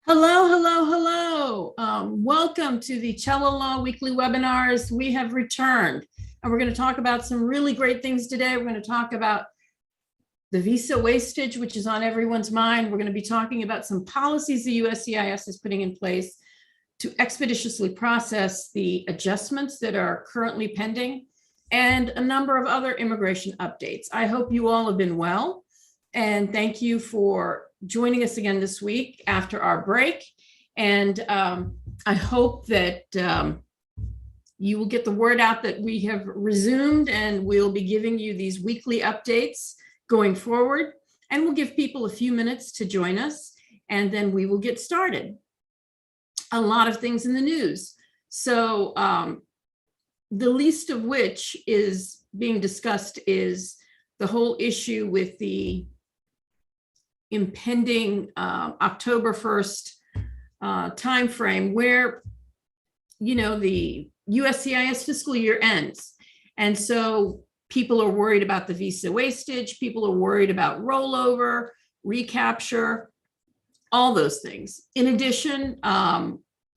Hello, hello, hello. Welcome to the Cello Law Weekly Webinars. We have returned and we're going to talk about some really great things today. We're going to talk about the visa wastage, which is on everyone's mind. We're going to be talking about some policies the USCIS is putting in place to expeditiously process the adjustments that are currently pending and a number of other immigration updates. I hope you all have been well, and thank you for joining us again this week after our break. And I hope that you will get the word out that we have resumed, and we'll be giving you these weekly updates going forward. And we'll give people a few minutes to join us, and then we will get started. A lot of things in the news. So the least of which is being discussed is the whole issue with the impending October 1st timeframe, where, you know, the USCIS fiscal year ends. And so people are worried about the visa wastage, people are worried about rollover, recapture, all those things. In addition,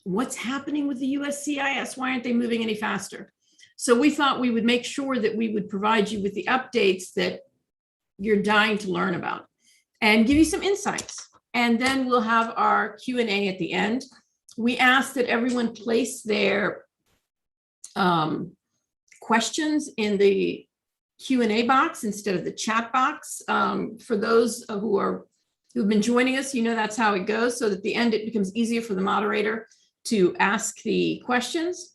what's happening with the USCIS? Why aren't they moving any faster? So we thought we would make sure that we would provide you with the updates that you're dying to learn about and give you some insights. And then we'll have our Q&A at the end. We ask that everyone place their questions in the Q&A box instead of the chat box. For those who've been joining us, you know that's how it goes. So that at the end, it becomes easier for the moderator to ask the questions.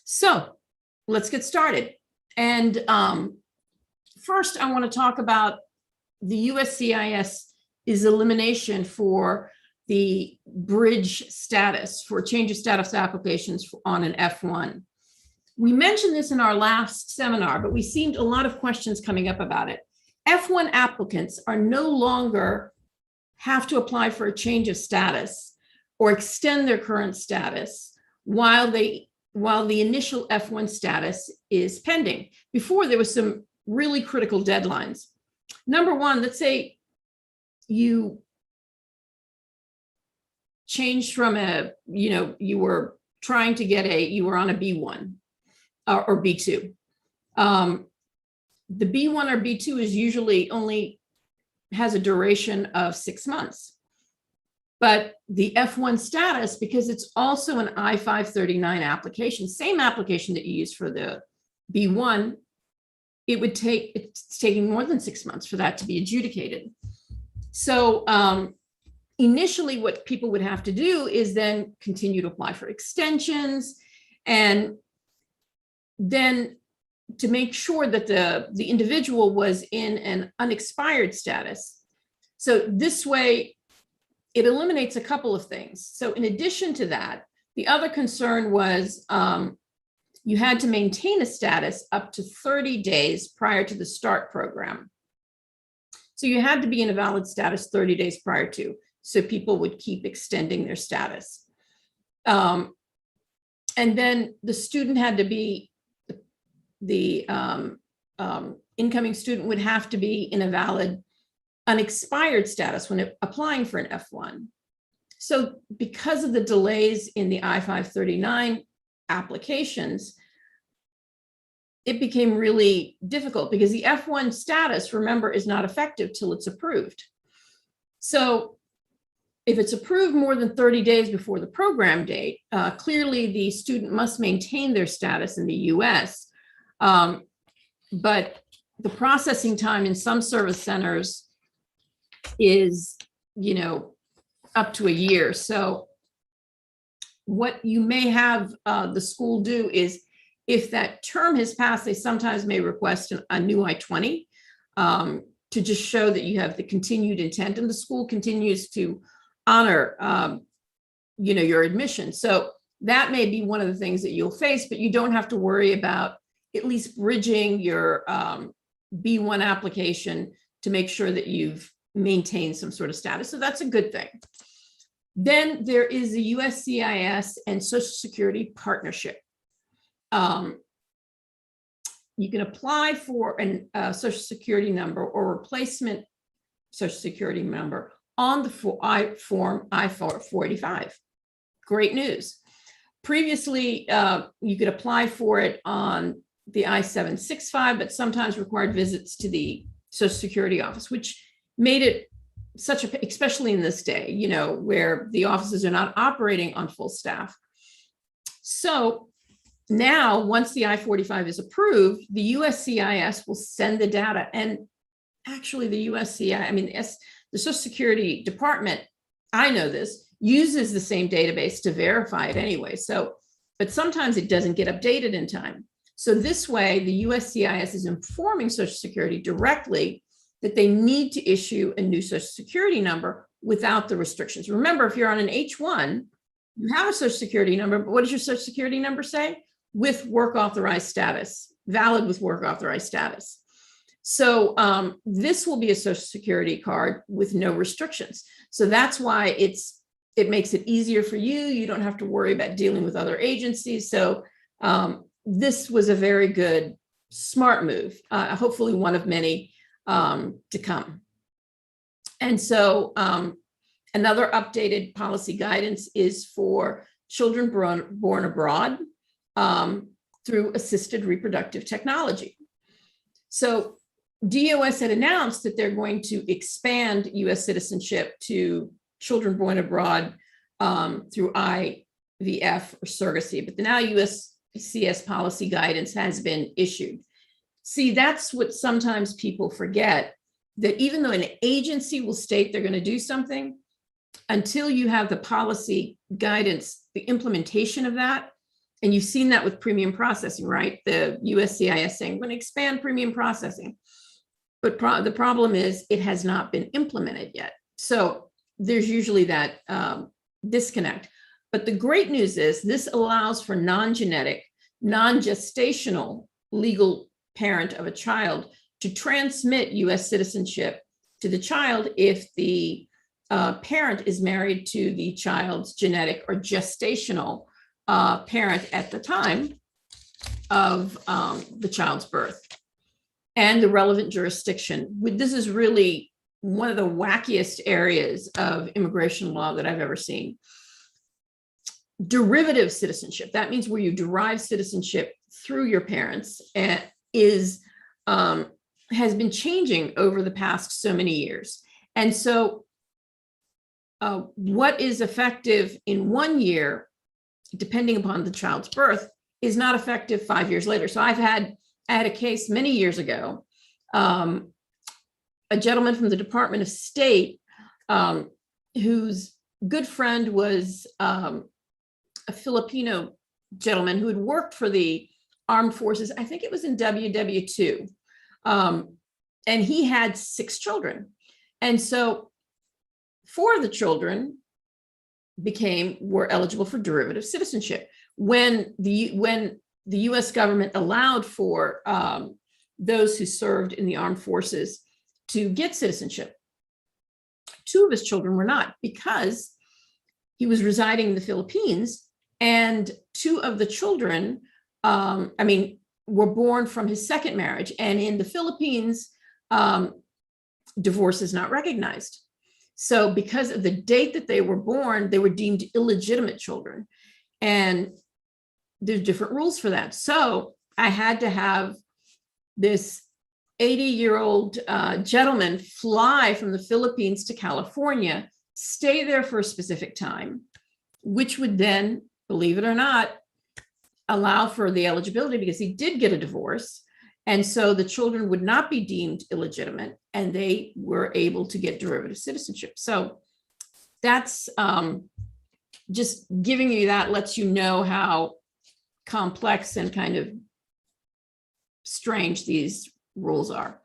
So let's get started. And first, I want to talk about the USCIS is elimination for the bridge status for change of status applications on an F1. We mentioned this in our last seminar, but we seemed a lot of questions coming up about it. F1 applicants are no longer have to apply for a change of status or extend their current status while the initial F1 status is pending. Before, there was some really critical deadlines. Number one, let's say you changed from you were trying to get you were on a B1 or B2. The B1 or B2 is usually only has a duration of 6 months. But the F1 status, because it's also an I-539 application, same application that you use for the B1, it's taking more than 6 months for that to be adjudicated. So initially what people would have to do is then continue to apply for extensions, and then to make sure that the individual was in an unexpired status. So this way, it eliminates a couple of things. So in addition to that, the other concern was you had to maintain a status up to 30 days prior to the START program. So you had to be in a valid status 30 days prior to, so people would keep extending their status. And then the student had to be, the incoming student would have to be in a valid unexpired status when applying for an F1. So because of the delays in the I-539 applications, it became really difficult because the F1 status, remember, is not effective till it's approved. So if it's approved more than 30 days before the program date, clearly the student must maintain their status in the US. But the processing time in some service centers is, up to a year. So what you may have the school do is, if that term has passed, they sometimes may request a new I-20 to just show that you have the continued intent, and the school continues to honor, your admission. So that may be one of the things that you'll face, but you don't have to worry about at least bridging your B1 application to make sure that you've maintained some sort of status. So that's a good thing. Then there is the USCIS and Social Security partnership. You can apply for a Social Security number or replacement Social Security number on the Form I-485. Great news. Previously, you could apply for it on the I-765, but sometimes required visits to the Social Security office, which made it such a, especially in this day, you know, where the offices are not operating on full staff. So now, once the I-45 is approved, the USCIS will send the data. And actually the USCIS, I mean, the Social Security Department, I know this, uses the same database to verify it anyway. So, but sometimes it doesn't get updated in time. So this way, the USCIS is informing Social Security directly that they need to issue a new Social Security number without the restrictions. Remember, if you're on an H-1, you have a Social Security number, but what does your Social Security number say? With work authorized status, valid with work authorized status. So this will be a Social Security card with no restrictions. So that's why it makes it easier for you. You don't have to worry about dealing with other agencies. So this was a very good, smart move, hopefully one of many to come. And so another updated policy guidance is for children born abroad through assisted reproductive technology. So DOS had announced that they're going to expand US citizenship to children born abroad through IVF or surrogacy, but now USCIS policy guidance has been issued. See, that's what sometimes people forget, that even though an agency will state they're going to do something, until you have the policy guidance, the implementation of that, and you've seen that with premium processing, right? The USCIS saying, we're going to expand premium processing. But the problem is it has not been implemented yet. So there's usually that disconnect. But the great news is this allows for non-genetic, non-gestational legal parent of a child to transmit US citizenship to the child if the parent is married to the child's genetic or gestational parent at the time of the child's birth. And the relevant jurisdiction. This is really one of the wackiest areas of immigration law that I've ever seen. Derivative citizenship, that means where you derive citizenship through your parents, has been changing over the past so many years. And so what is effective in 1 year, depending upon the child's birth, is not effective 5 years later. So I had a case many years ago, a gentleman from the Department of State whose good friend was a Filipino gentleman who had worked for the armed forces. I think it was in WW2. And he had 6 children. And so 4 of the children were eligible for derivative citizenship. When the US government allowed for those who served in the armed forces to get citizenship, 2 of his children were not, because he was residing in the Philippines, and 2 of the children, were born from his second marriage. And in the Philippines, divorce is not recognized. So because of the date that they were born, they were deemed illegitimate children. And there's different rules for that. So I had to have this 80-year-old gentleman fly from the Philippines to California, stay there for a specific time, which would then, believe it or not, allow for the eligibility, because he did get a divorce. And so the children would not be deemed illegitimate, and they were able to get derivative citizenship. So that's just giving you that, lets you know how complex and kind of strange these rules are.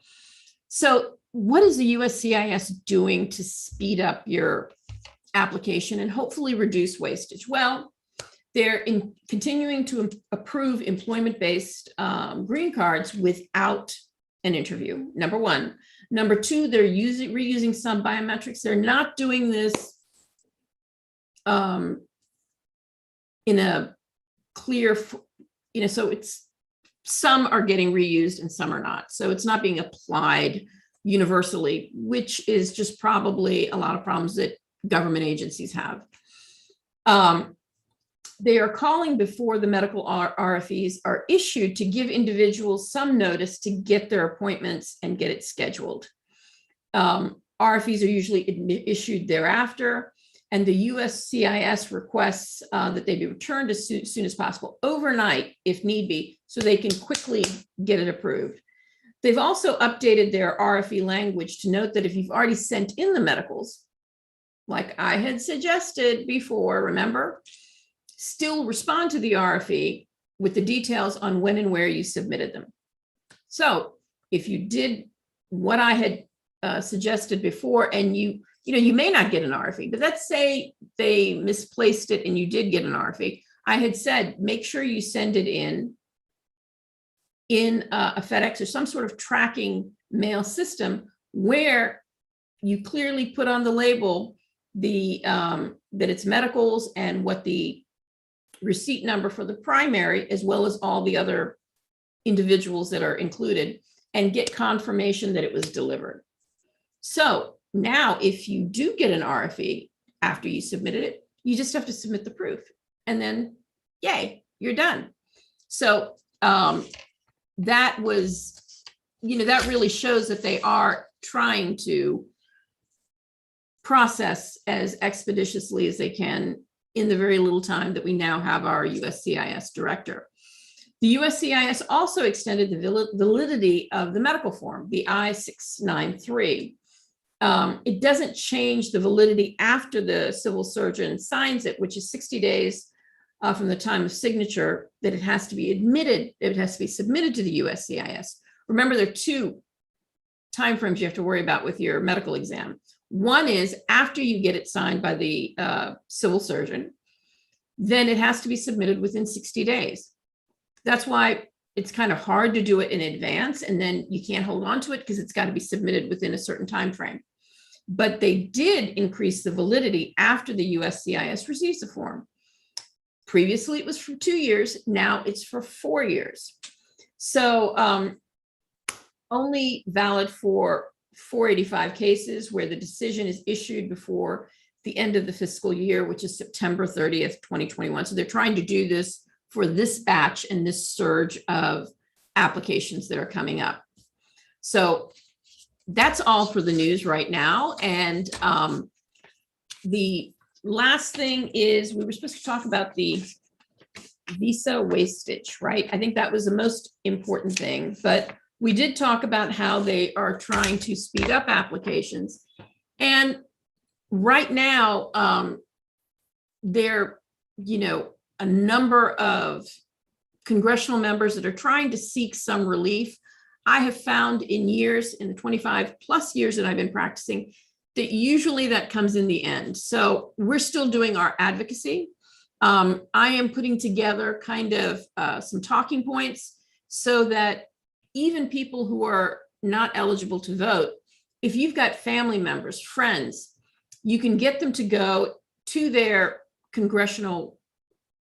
So what is the USCIS doing to speed up your application and hopefully reduce wastage? Well, they're continuing to approve employment-based green cards without an interview, number 1. Number 2, they're reusing some biometrics. They're not doing this in a clear, so it's, some are getting reused and some are not. So it's not being applied universally, which is just probably a lot of problems that government agencies have. They are calling before the medical RFEs are issued to give individuals some notice to get their appointments and get it scheduled. RFEs are usually issued thereafter, and the USCIS requests that they be returned as soon as possible, overnight if need be, so they can quickly get it approved. They've also updated their RFE language to note that if you've already sent in the medicals, like I had suggested before, remember, still respond to the RFE with the details on when and where you submitted them. So if you did what I had suggested before, and you may not get an RFE, but let's say they misplaced it and you did get an RFE. I had said, make sure you send it in a FedEx or some sort of tracking mail system where you clearly put on the label that it's medicals and what the receipt number for the primary, as well as all the other individuals that are included, and get confirmation that it was delivered. So now if you do get an RFE after you submitted it, you just have to submit the proof, and then yay, you're done. So that was, that really shows that they are trying to process as expeditiously as they can in the very little time that we now have our USCIS director. The USCIS also extended the validity of the medical form, the I-693. It doesn't change the validity after the civil surgeon signs it, which is 60 days from the time of signature, that it has to be admitted, it has to be submitted to the USCIS. Remember, there are two timeframes you have to worry about with your medical exam. One is after you get it signed by the civil surgeon, then it has to be submitted within 60 days. That's why it's kind of hard to do it in advance, and then you can't hold on to it because it's got to be submitted within a certain time frame. But they did increase the validity after the USCIS receives the form. Previously, it was for 2 years. Now it's for 4 years. So only valid for 485 cases where the decision is issued before the end of the fiscal year, which is September 30th, 2021. So they're trying to do this for this batch and this surge of applications that are coming up. So that's all for the news right now. And the last thing is, we were supposed to talk about the visa wastage, right? I think that was the most important thing, but we did talk about how they are trying to speed up applications. And right now, there, a number of congressional members that are trying to seek some relief. I have found in the 25 plus years that I've been practicing, that usually that comes in the end. So we're still doing our advocacy. I am putting together kind of some talking points so that even people who are not eligible to vote, if you've got family members, friends, you can get them to go to their congressional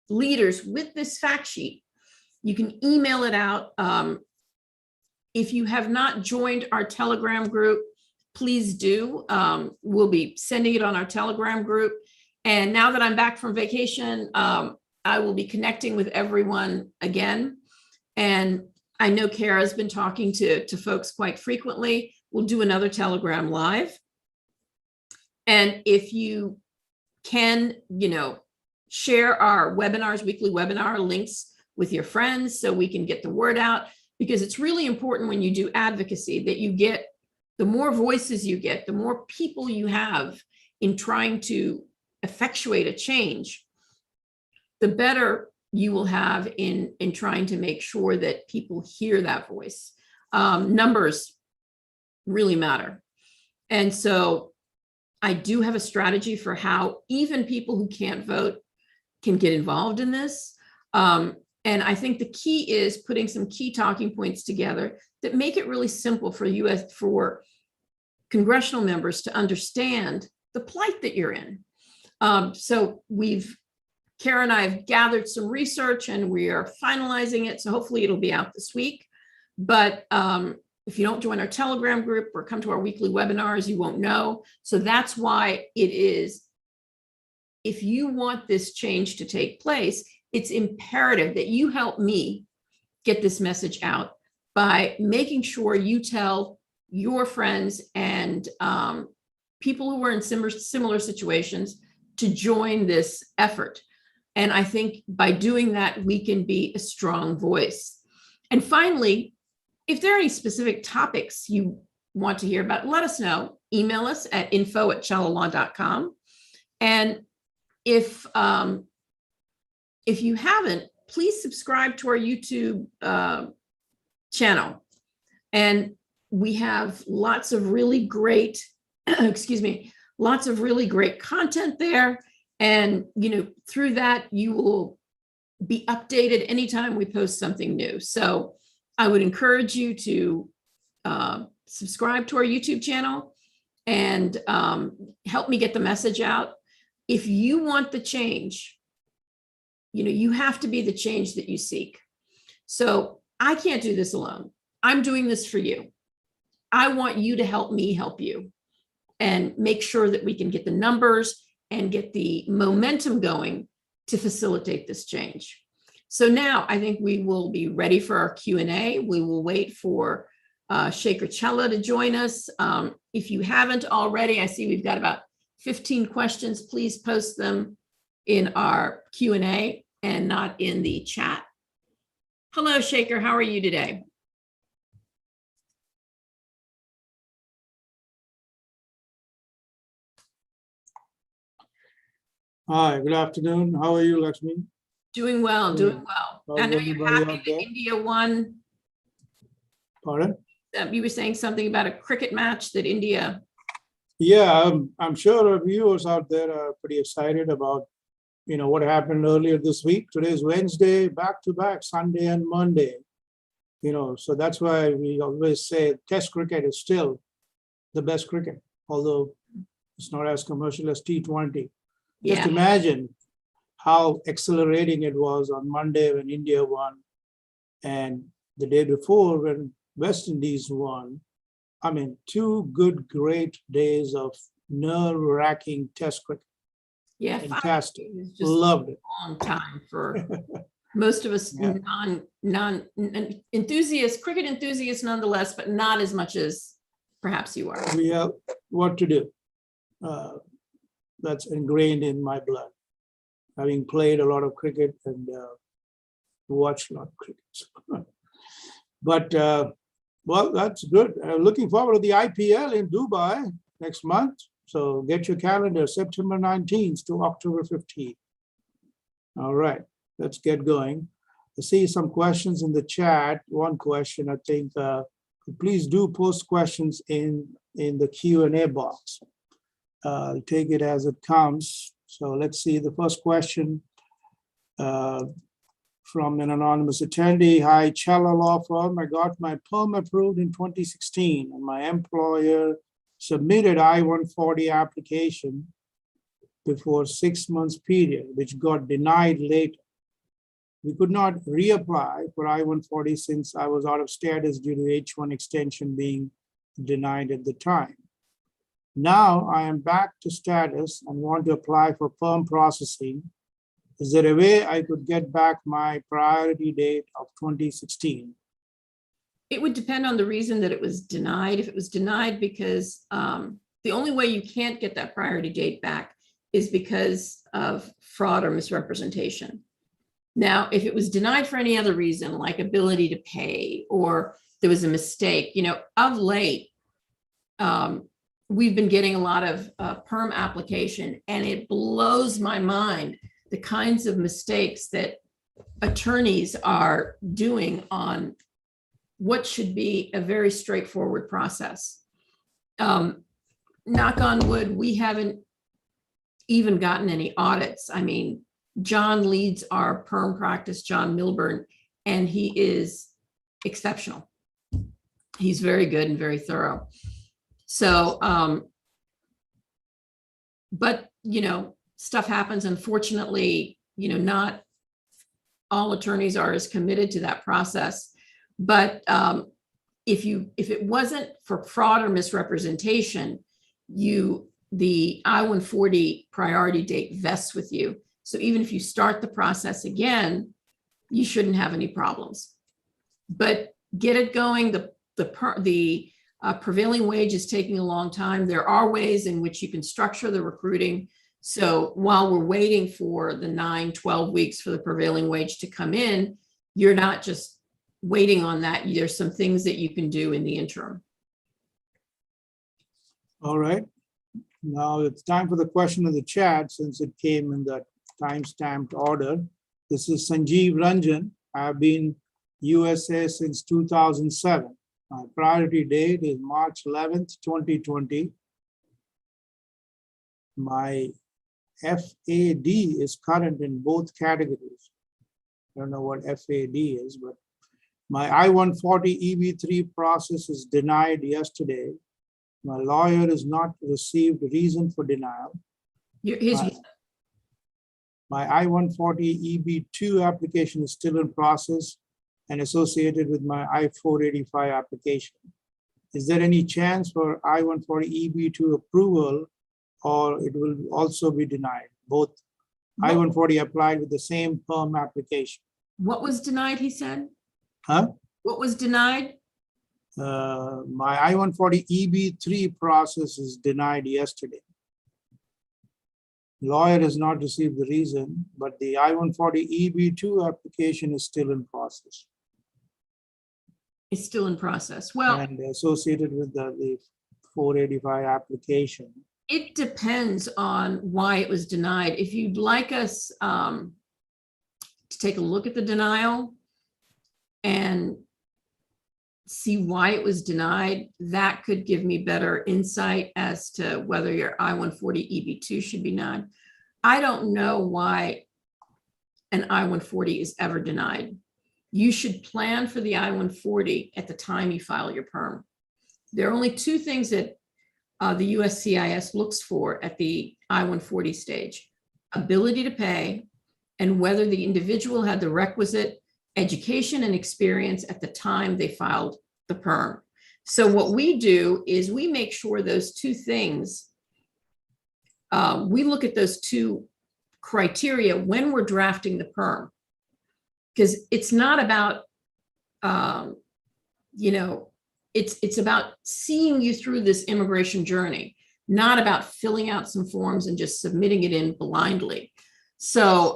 leaders with this fact sheet. You can email it out. If you have not joined our Telegram group, please do. We'll be sending it on our Telegram group. And now that I'm back from vacation, I will be connecting with everyone again. And I know Kara's been talking to folks quite frequently. We'll do another Telegram live. And if you can, share our webinars, weekly webinar links with your friends so we can get the word out, because it's really important when you do advocacy that you get, the more voices you get, the more people you have in trying to effectuate a change, the better you will have in trying to make sure that people hear that voice. Numbers really matter. And so I do have a strategy for how even people who can't vote can get involved in this. And I think the key is putting some key talking points together that make it really simple for congressional members to understand the plight that you're in. So Kara and I have gathered some research and we are finalizing it. So hopefully it'll be out this week. But if you don't join our Telegram group or come to our weekly webinars, you won't know. So that's why it is, if you want this change to take place, it's imperative that you help me get this message out by making sure you tell your friends and people who are in similar situations to join this effort. And I think by doing that, we can be a strong voice. And finally, if there are any specific topics you want to hear about, let us know. Email us at info@chalalaw.com. And if you haven't, please subscribe to our YouTube channel. And we have lots of really great, lots of really great content there. And, through that, you will be updated anytime we post something new. So I would encourage you to subscribe to our YouTube channel and help me get the message out. If you want the change, you have to be the change that you seek. So I can't do this alone. I'm doing this for you. I want you to help me help you and make sure that we can get the numbers and get the momentum going to facilitate this change. So now I think we will be ready for our Q&A. We will wait for Shaker Chella to join us. If you haven't already, I see we've got about 15 questions. Please post them in our Q&A and not in the chat. Hello, Shaker. How are you today? Hi, good afternoon. How are you, Lakshmi? Doing well, doing well. I know you're happy that India won. Pardon? You were saying something about a cricket match that India. Yeah, I'm sure our viewers out there are pretty excited about, what happened earlier this week. Today's Wednesday, back to back, Sunday and Monday. So that's why we always say Test cricket is still the best cricket, although it's not as commercial as T20. Just imagine how accelerating it was on Monday when India won, and the day before when West Indies won. I mean, two good, great days of nerve-wracking Test cricket. Yeah, fantastic. Loved it. Long time for most of us, non enthusiasts, cricket enthusiasts nonetheless, but not as much as perhaps you are. We have what to do. That's ingrained in my blood, having played a lot of cricket and watched a lot of cricket. But well, that's good. Looking forward to the IPL in Dubai next month. So get your calendar, September 19th to October 15th. All right, let's get going. I see some questions in the chat. One question, I think, please do post questions in the Q&A box. I'll take it as it comes. So let's see the first question from an anonymous attendee. Hi, Chella Law Firm. I got my perm approved in 2016 and my employer submitted I-140 application before 6 months period, which got denied later. We could not reapply for I-140 since I was out of status due to H-1 extension being denied at the time. Now I am back to status and want to apply for perm processing. Is there a way I could get back my priority date of 2016? It would depend on the reason that it was denied. If it was denied because the only way you can't get that priority date back is because of fraud or misrepresentation. Now, if it was denied for any other reason, like ability to pay, or there was a mistake, of late, we've been getting a lot of perm application, and it blows my mind the kinds of mistakes that attorneys are doing on what should be a very straightforward process. Knock on wood, we haven't even gotten any audits. I mean, John leads our perm practice, John Milburn, and he is exceptional. He's very good and very thorough. So, but, stuff happens. Unfortunately, not all attorneys are as committed to that process. But if it wasn't for fraud or misrepresentation, the I-140 priority date vests with you. So even if you start the process again, you shouldn't have any problems. But get it going. The prevailing wage is taking a long time. There are ways in which you can structure the recruiting. So while we're waiting for the 9-12 weeks for the prevailing wage to come in, you're not just waiting on that. There's some things that you can do in the interim. All right. Now it's time for the question in the chat, since it came in the time-stamped order. This is Sanjeev Ranjan. I've been USA since 2007. My priority date is March 11th, 2020. My FAD is current in both categories. I don't know what FAD is, but my I-140 EB3 process is denied yesterday. My lawyer has not received reason for denial. My I-140 EB2 application is still in process and associated with my I-485 application. Is there any chance for I-140 EB2 approval, or it will also be denied? Both I-140 applied with the same perm application. What was denied, he said? Huh? What was denied? My I-140 EB3 process is denied yesterday. Lawyer has not received the reason, but the I-140 EB2 application is still in process. It's still in process. Well, and associated with the 485 application. It depends on why it was denied. If you'd like us to take a look at the denial and see why it was denied, that could give me better insight as to whether your I-140 EB2 should be denied. I don't know why an I-140 is ever denied. You should plan for the I-140 at the time you file your perm. There are only two things that the USCIS looks for at the I-140 stage: ability to pay and whether the individual had the requisite education and experience at the time they filed the perm. So what we do is we make sure those two things, we look at those two criteria when we're drafting the perm, because it's not about, it's about seeing you through this immigration journey, not about filling out some forms and just submitting it in blindly. So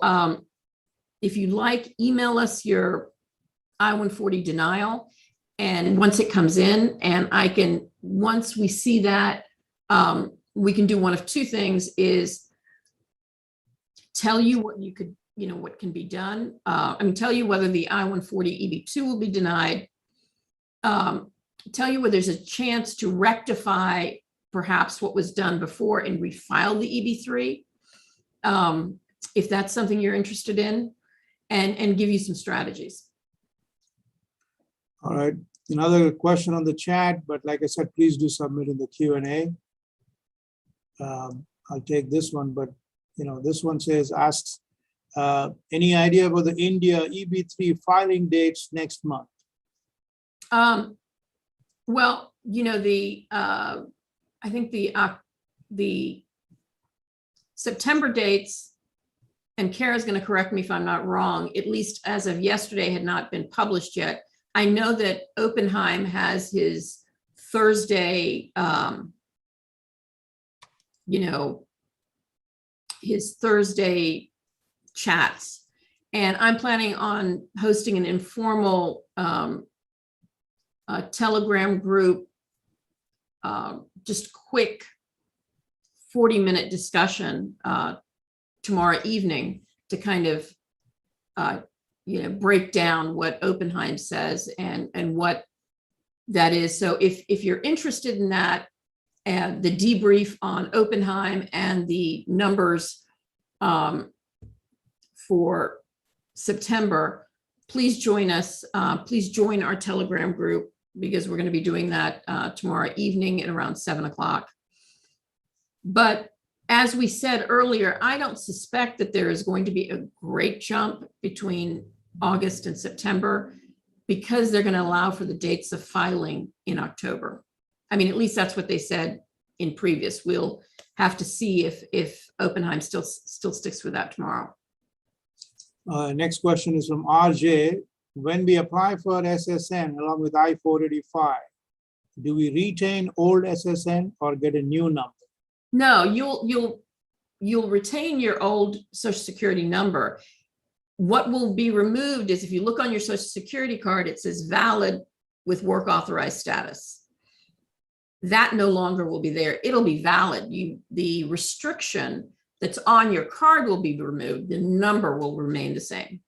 if you'd like, email us your I-140 denial, and once it comes in, and I can, once we see that, we can do one of two things: is tell you what you could, what can be done. Tell you whether the I-140 EB2 will be denied. Tell you whether there's a chance to rectify perhaps what was done before and refile the EB3, if that's something you're interested in, and give you some strategies. All right, another question on the chat, but like I said, please do submit in the Q&A. I'll take this one, but this one asks, any idea about the India EB3 filing dates next month? Well, I think the September dates, and Kara's going to correct me if I'm not wrong, at least as of yesterday, had not been published yet. I know that Oppenheim has his Thursday, his Thursday chats, and I'm planning on hosting an informal Telegram group, just quick 40-minute discussion tomorrow evening to kind of break down what Oppenheim says and what that is. So if you're interested in that, and the debrief on Oppenheim and the numbers for September, please join us. Please join our Telegram group, because we're going to be doing that tomorrow evening at around 7 o'clock. But as we said earlier, I don't suspect that there is going to be a great jump between August and September. because they're going to allow for the dates of filing in October. I mean, at least that's what they said in previous. We'll have to see if Oppenheim still sticks with that tomorrow. Next question is from RJ. When we apply for SSN along with I-485, do we retain old SSN or get a new number? No, you'll retain your old Social Security number. What will be removed is if you look on your Social Security card, it says valid with work authorized status. That no longer will be there. It'll be valid. The restriction that's on your card will be removed. The number will remain the same.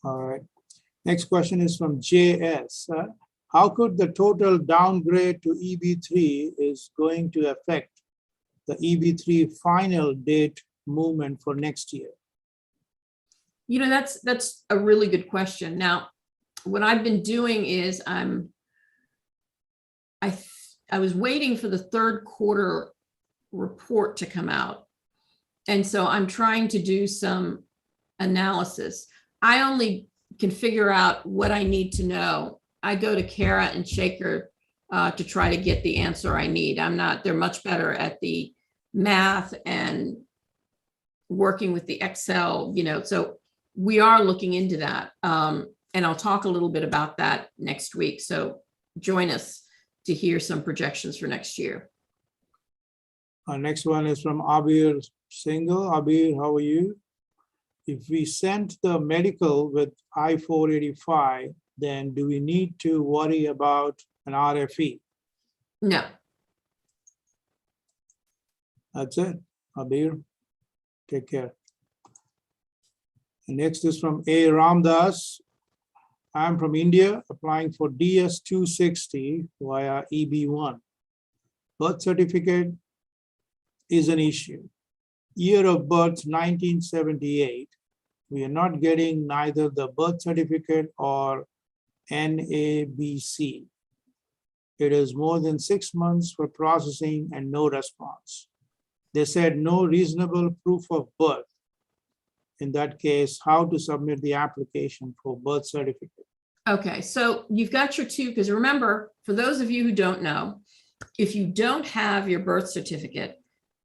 All right. Next question is from JS. How could the total downgrade to EB3 is going to affect the EB3 final date movement for next year? You know, that's a really good question. Now, what I've been doing is I was waiting for the third quarter report to come out. And so I'm trying to do some analysis. I only can figure out what I need to know. I go to Kara and Shaker to try to get the answer I need. They're much better at the math and working with the Excel, you know, so we are looking into that. And I'll talk a little bit about that next week. So join us to hear some projections for next year. Our next one is from Abir Singhal. Abir, how are you? If we sent the medical with I-485, then do we need to worry about an RFE? No. That's it. Abir, take care. The next is from A. Ramdas. I'm from India, applying for DS-260 via EB1. Birth certificate is an issue. Year of birth, 1978. We are not getting neither the birth certificate or NABC. It is more than 6 months for processing and no response. They said no reasonable proof of birth. In that case, how to submit the application for birth certificate? Okay, so you've got your two, because remember, for those of you who don't know, if you don't have your birth certificate,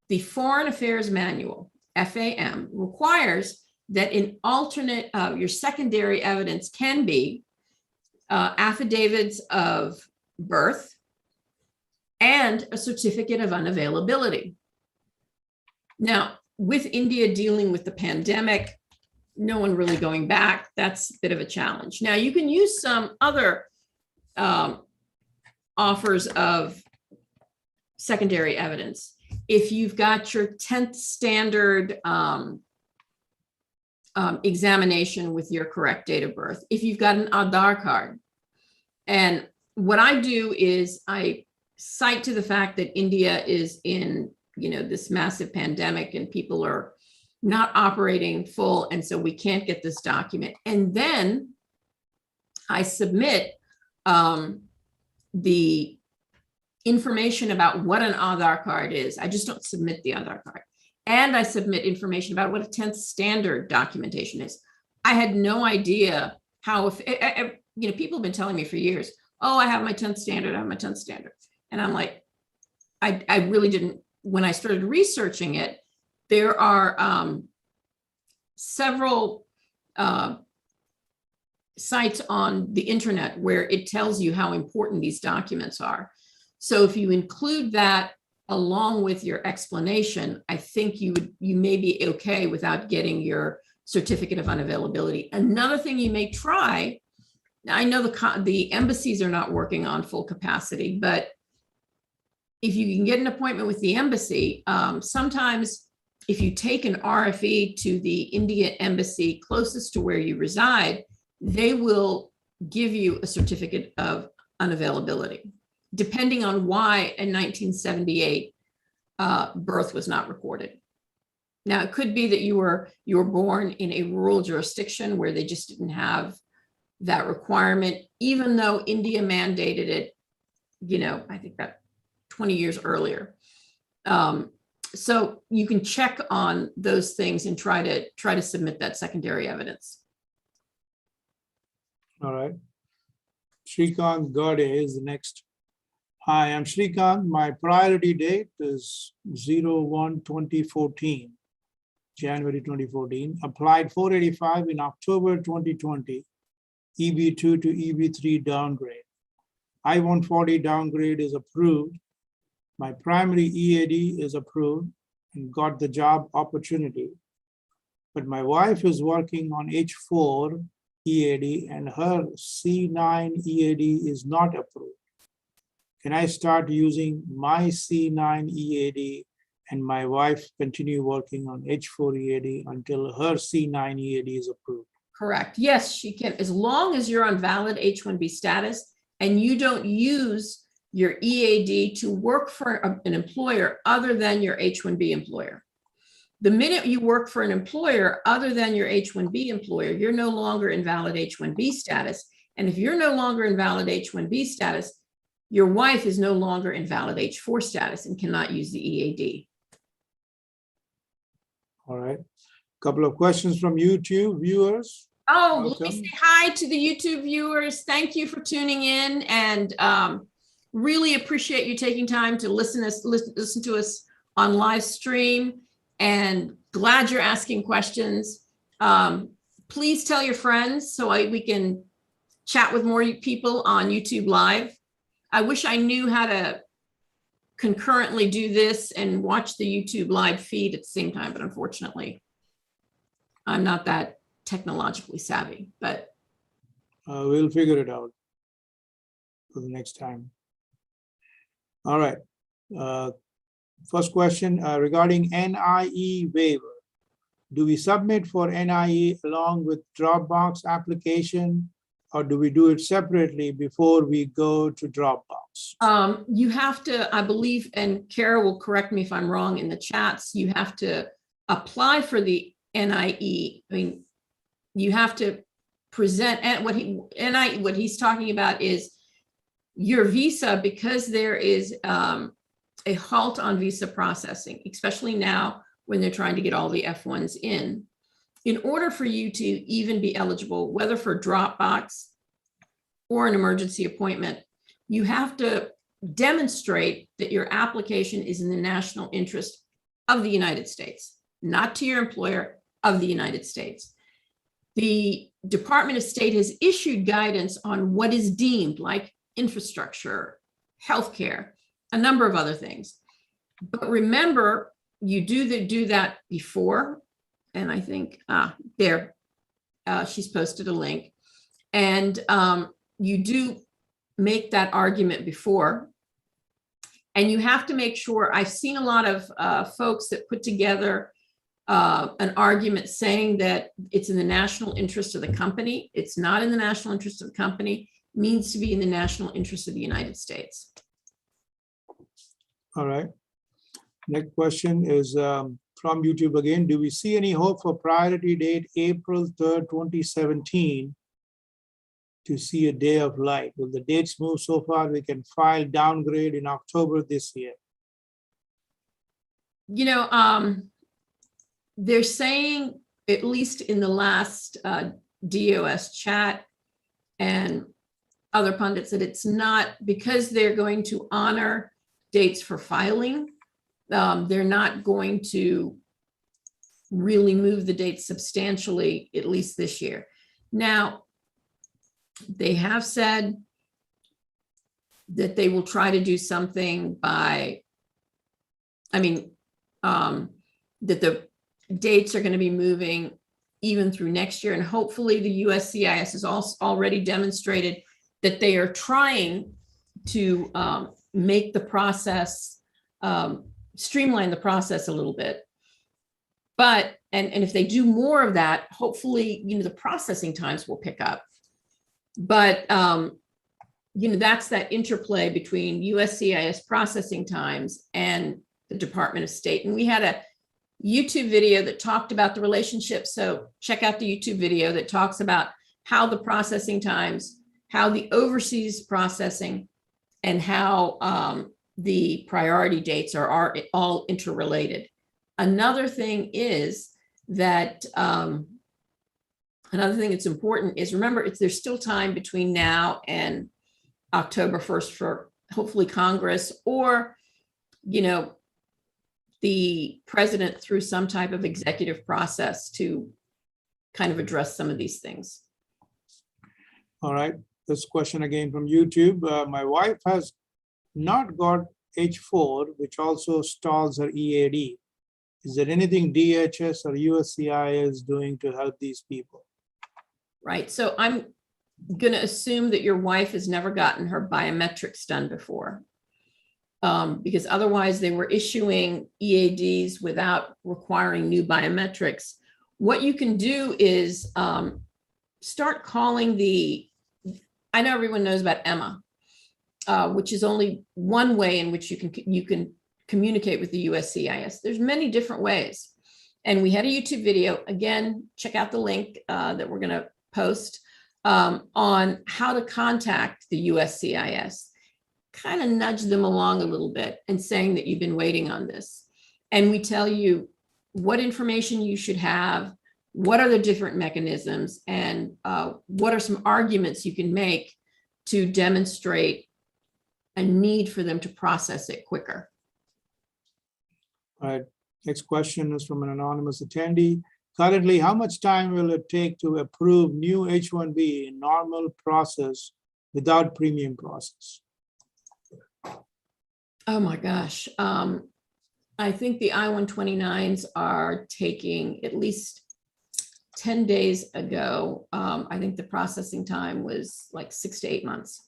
the Foreign Affairs Manual, FAM, requires that in alternate, your secondary evidence can be affidavits of birth and a certificate of unavailability. Now, with India dealing with the pandemic, no one really going back, that's a bit of a challenge. Now, you can use some other offers of secondary evidence. If you've got your 10th standard examination with your correct date of birth, if you've got an Aadhaar card. And what I do is I cite to the fact that India is in, you know, this massive pandemic and people are not operating full. And so we can't get this document. And then I submit the information about what an Aadhaar card is. I just don't submit the Aadhaar card. And I submit information about what a 10th standard documentation is. I had no idea how, you know, people have been telling me for years, oh, I have my 10th standard, I have my 10th standard. And I'm like, I really didn't, when I started researching it, there are several sites on the internet where it tells you how important these documents are. So if you include that along with your explanation, I think you may be okay without getting your certificate of unavailability. Another thing you may try, I know the embassies are not working on full capacity, but if you can get an appointment with the embassy, sometimes if you take an RFE to the India embassy closest to where you reside, they will give you a certificate of unavailability, depending on why in 1978 birth was not recorded. Now, it could be that you were born in a rural jurisdiction where they just didn't have that requirement, even though India mandated it, you know, I think that 20 years earlier. So you can check on those things and try to submit that secondary evidence. All right. Shrikant Gade is the next. Hi, I'm Shrikant. My priority date is 01/2014, January 2014. Applied 485 in October 2020, EB2 to EB3 downgrade. I-140 downgrade is approved. My primary EAD is approved and got the job opportunity. But my wife is working on H4 EAD and her C9 EAD is not approved. Can I start using my C9 EAD and my wife continue working on H4 EAD until her C9 EAD is approved? Correct. Yes, she can, as long as you're on valid H-1B status and you don't use your EAD to work for an employer other than your H-1B employer. The minute you work for an employer other than your H-1B employer, you're no longer in valid H-1B status. And if you're no longer in valid H-1B status, your wife is no longer in valid H-4 status and cannot use the EAD. All right. Couple of questions from YouTube viewers. Oh, let Welcome. me say hi to the YouTube viewers. Thank you for tuning in, and really appreciate you taking time to listen to us on live stream, and glad you're asking questions. Please tell your friends so we can chat with more people on YouTube Live. I wish I knew how to concurrently do this and watch the YouTube Live feed at the same time, but unfortunately, I'm not that technologically savvy, but We'll figure it out for the next time. All right. First question regarding NIE waiver. Do we submit for NIE along with Dropbox application, or do we do it separately before we go to Dropbox? you have to, I believe, and Kara will correct me if I'm wrong in the chats, you have to apply for the NIE. I mean, you have to present, and what he's talking about is your visa, because there is a halt on visa processing, especially now when they're trying to get all the F1s in order for you to even be eligible, whether for Dropbox or an emergency appointment, you have to demonstrate that your application is in the national interest of the United States, not to your employer, of the United States. The Department of State has issued guidance on what is deemed like infrastructure, healthcare, a number of other things. But remember, you do that before, and I think there, she's posted a link, and you do make that argument before, and you have to make sure. I've seen a lot of folks that put together an argument saying that it's in the national interest of the company. It's not in the national interest of the company. It needs to be in the national interest of the United States. All right. Next question is from YouTube again. Do we see any hope for priority date April 3rd, 2017 to see a day of light? Will the dates move so far we can file downgrade in October this year? You know, they're saying, at least in the last DOS chat and other pundits, that it's not, because they're going to honor dates for filing. They're not going to really move the dates substantially, at least this year. Now, they have said that they will try to do something by, that the dates are going to be moving even through next year. And hopefully the USCIS has also already demonstrated that they are trying to make the process, streamline the process a little bit. But, and if they do more of that, hopefully, the processing times will pick up. But, that's that interplay between USCIS processing times and the Department of State. And we had a YouTube video that talked about the relationship. So check out the YouTube video that talks about how the processing times, how the overseas processing, and how the priority dates are all interrelated. Another thing is that Another thing that's important is remember, there's still time between now and October 1st for hopefully Congress or, the president through some type of executive process to kind of address some of these things. All right, this question again from YouTube. My wife has not got H4, which also stalls her EAD. Is there anything DHS or USCIS is doing to help these people? Right. So I'm going to assume that your wife has never gotten her biometrics done before. Because otherwise they were issuing EADs without requiring new biometrics. What you can do is start calling I know everyone knows about Emma, which is only one way in which you can communicate with the USCIS. There's many different ways. And we had a YouTube video, again, check out the link that we're going to post on how to contact the USCIS. Kind of nudge them along a little bit and saying that you've been waiting on this. And we tell you what information you should have, what are the different mechanisms, and what are some arguments you can make to demonstrate a need for them to process it quicker. All right, next question is from an anonymous attendee. Currently, how much time will it take to approve new H-1B in normal process without premium process? Oh my gosh. I think the I-129s are taking at least 10 days ago. I think the processing time was like 6 to 8 months.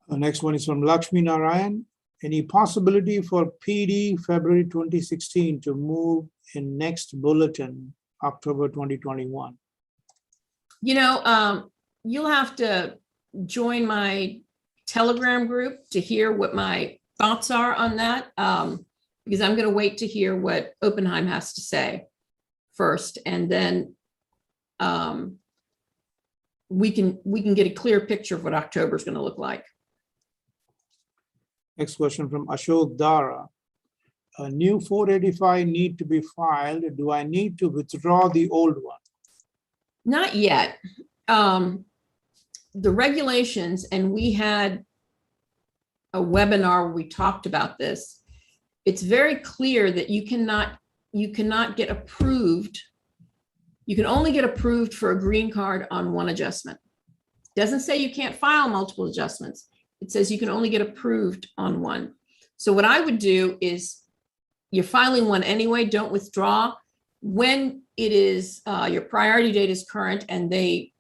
The next one is from Lakshmi Narayan. Any possibility for PD February 2016 to move in next bulletin, October 2021? You'll have to join my Telegram group to hear what my thoughts are on that, because I'm going to wait to hear what Oppenheim has to say first, and then we can get a clear picture of what October is going to look like. Next question from Ashok Dara. A new 485 need to be filed. Do I need to withdraw the old one? Not yet. The regulations, and we had a webinar where we talked about this. It's very clear that you cannot get approved. You can only get approved for a green card on one adjustment. It doesn't say you can't file multiple adjustments. It says you can only get approved on one. So what I would do is, you're filing one anyway, don't withdraw. When it is, your priority date is current and they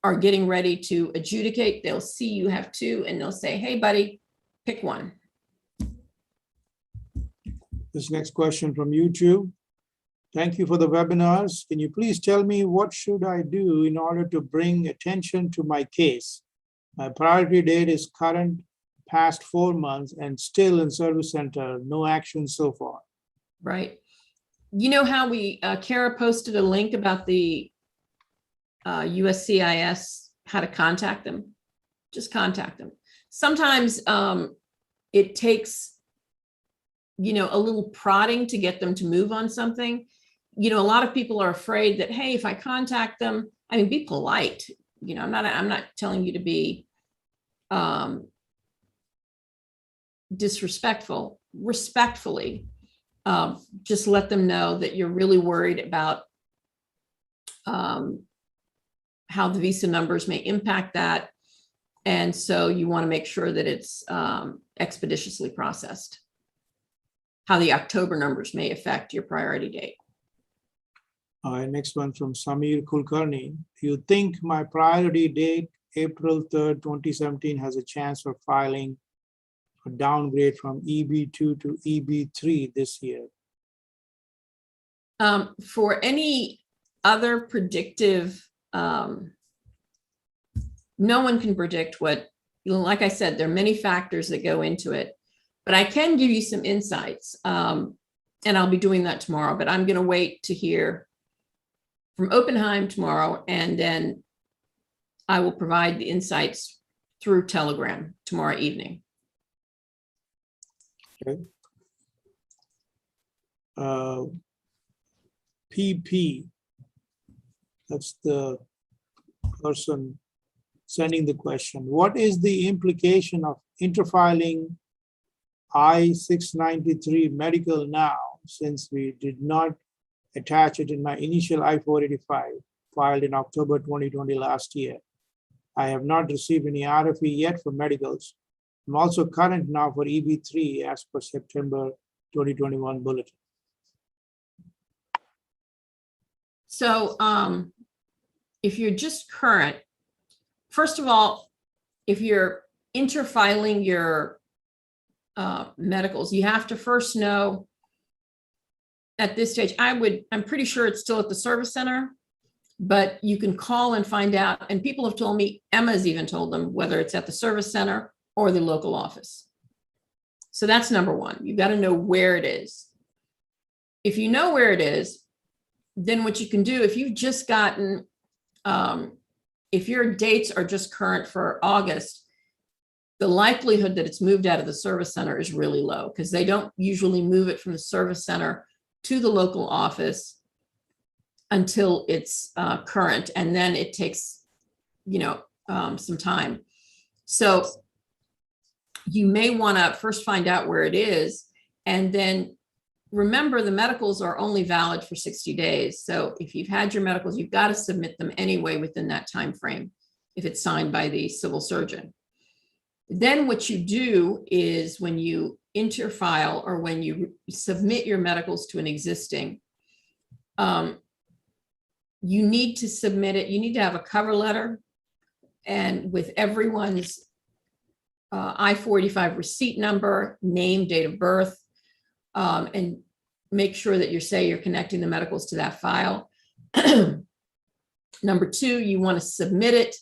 are getting ready to adjudicate, they'll see you have two and they'll say, hey buddy, pick one. This next question from YouTube. Thank you for the webinars. Can you please tell me what should I do in order to bring attention to my case? My priority date is current past 4 months and still in service center, no action so far. Right. You know how Kara posted a link about the USCIS, how to contact them? Just contact them. Sometimes it takes, a little prodding to get them to move on something. A lot of people are afraid that, hey, if I contact them, be polite. I'm not telling you to be disrespectful. Respectfully, just let them know that you're really worried about how the visa numbers may impact that. And so you want to make sure that it's expeditiously processed. How the October numbers may affect your priority date. All right, next one from Samir Kulkarni. Do you think my priority date, April 3rd, 2017, has a chance for filing a downgrade from EB2 to EB3 this year? For any other predictive, no one can predict what, like I said, there are many factors that go into it, but I can give you some insights, and I'll be doing that tomorrow, but I'm going to wait to hear from Oppenheim tomorrow, and then I will provide the insights through Telegram tomorrow evening. Okay. PP. That's the person sending the question. What is the implication of interfiling I-693 medical now, since we did not attach it in my initial I-485 filed in October 2020 last year? I have not received any RFE yet for medicals. I'm also current now for EB3 as per September 2021 bulletin. So if you're just current, first of all, if you're interfiling your medicals, you have to first know at this stage, I'm pretty sure it's still at the service center, but you can call and find out. And people have told me, Emma's even told them whether it's at the service center or the local office. So that's number one. You've got to know where it is. If you know where it is, then what you can do, if you've just gotten, if your dates are just current for August, the likelihood that it's moved out of the service center is really low because they don't usually move it from the service center to the local office until it's current, and then it takes, some time. So you may want to first find out where it is, and then remember the medicals are only valid for 60 days. So if you've had your medicals, you've got to submit them anyway within that time frame if it's signed by the civil surgeon. Then what you do is when you interfile or when you submit your medicals to an existing, you need to submit it. You need to have a cover letter and with everyone's I-485 receipt number, name, date of birth, and make sure that you're connecting the medicals to that file. Number two, you want to submit it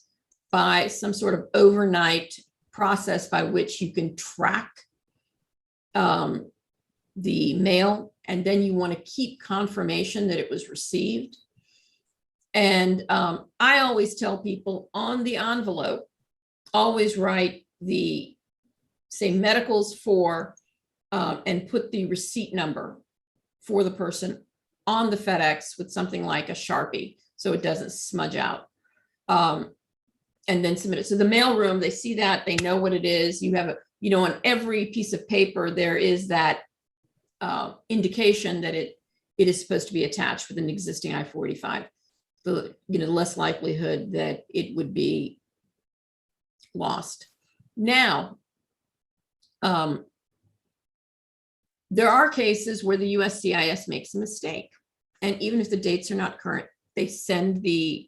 by some sort of overnight process by which you can track the mail, and then you want to keep confirmation that it was received. And I always tell people on the envelope, always write say medicals for, and put the receipt number for the person on the FedEx with something like a Sharpie so it doesn't smudge out. And then submit it. So the mailroom, they see that, they know what it is. You have on every piece of paper, there is that indication that it is supposed to be attached with an existing I-485. The less likelihood that it would be lost. Now, there are cases where the USCIS makes a mistake. And even if the dates are not current, they send the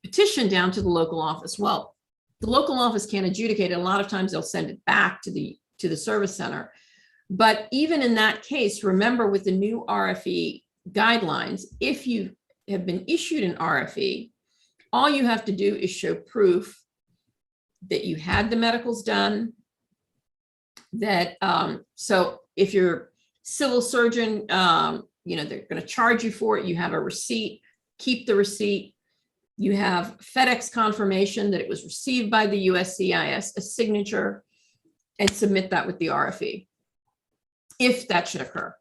petition down to the local office. Well, the local office can't adjudicate it. A lot of times they'll send it back to the service center. But even in that case, remember with the new RFE guidelines, if you have been issued an RFE, all you have to do is show proof that you had the medicals done, that so if your civil surgeon, they're going to charge you for it, you have a receipt, keep the receipt. You have FedEx confirmation that it was received by the USCIS, a signature, and submit that with the RFE, if that should occur.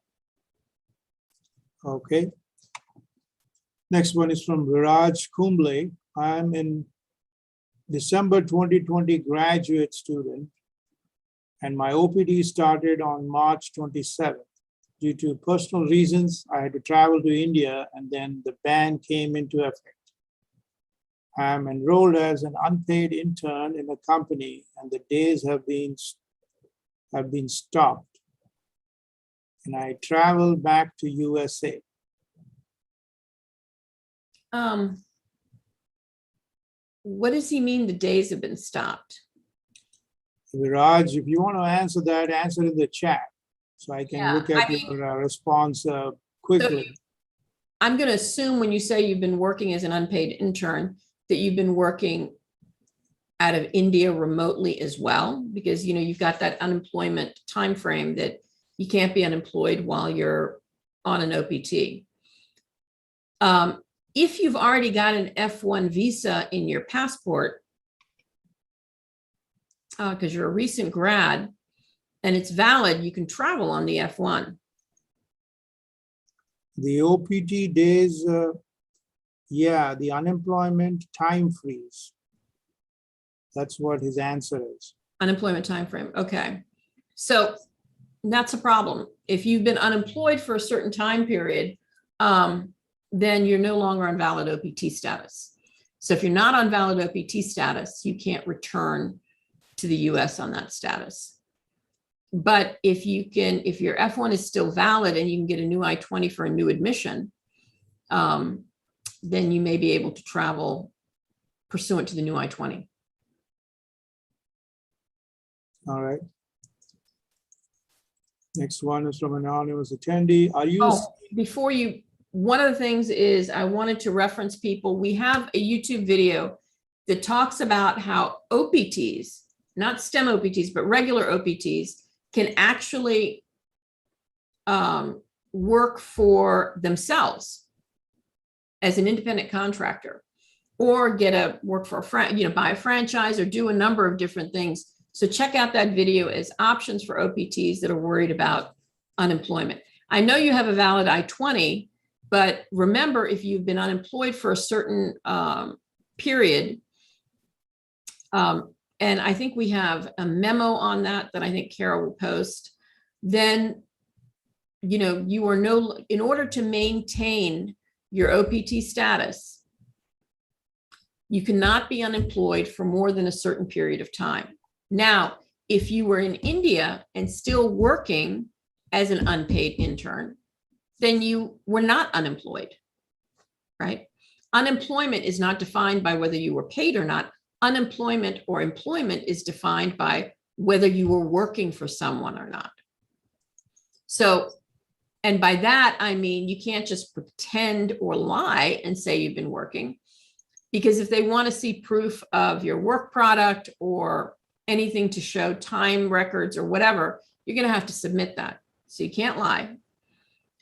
Okay. Next one is from Viraj Kumble. I'm in December 2020 graduate student, and my OPD started on March 27th. Due to personal reasons, I had to travel to India, and then the ban came into effect. I'm enrolled as an unpaid intern in a company, and the days have been stopped. And I travel back to USA. What does he mean the days have been stopped? Viraj, if you want to answer that, answer in the chat so I can look at your response quickly. So I'm going to assume when you say you've been working as an unpaid intern, that you've been working out of India remotely as well, because you've got that unemployment time frame that you can't be unemployed while you're on an OPT. If you've already got an F1 visa in your passport, because you're a recent grad and it's valid, you can travel on the F1. The OPT days, yeah, the unemployment time freeze. That's what his answer is. Unemployment time frame. Okay. So that's a problem. If you've been unemployed for a certain time period, then you're no longer on valid OPT status. So if you're not on valid OPT status, you can't return to the US on that status. But if your F1 is still valid and you can get a new I-20 for a new admission, then you may be able to travel pursuant to the new I-20. All right. Next one is from an anonymous attendee. Are you? Oh, before you, one of the things is I wanted to reference people. We have a YouTube video that talks about how OPTs, not STEM OPTs, but regular OPTs can actually work for themselves as an independent contractor, or get a work for a buy a franchise, or do a number of different things. So check out that video as options for OPTs that are worried about unemployment. I know you have a valid I-20, but remember, if you've been unemployed for a certain period, and I think we have a memo on that I think Kara will post, then, you are in order to maintain your OPT status, you cannot be unemployed for more than a certain period of time. Now, if you were in India and still working as an unpaid intern, then you were not unemployed, right? Unemployment is not defined by whether you were paid or not. Unemployment or employment is defined by whether you were working for someone or not. So, and by that, I mean, you can't just pretend or lie and say you've been working, because if they want to see proof of your work product or anything to show time records or whatever, you're going to have to submit that. So you can't lie.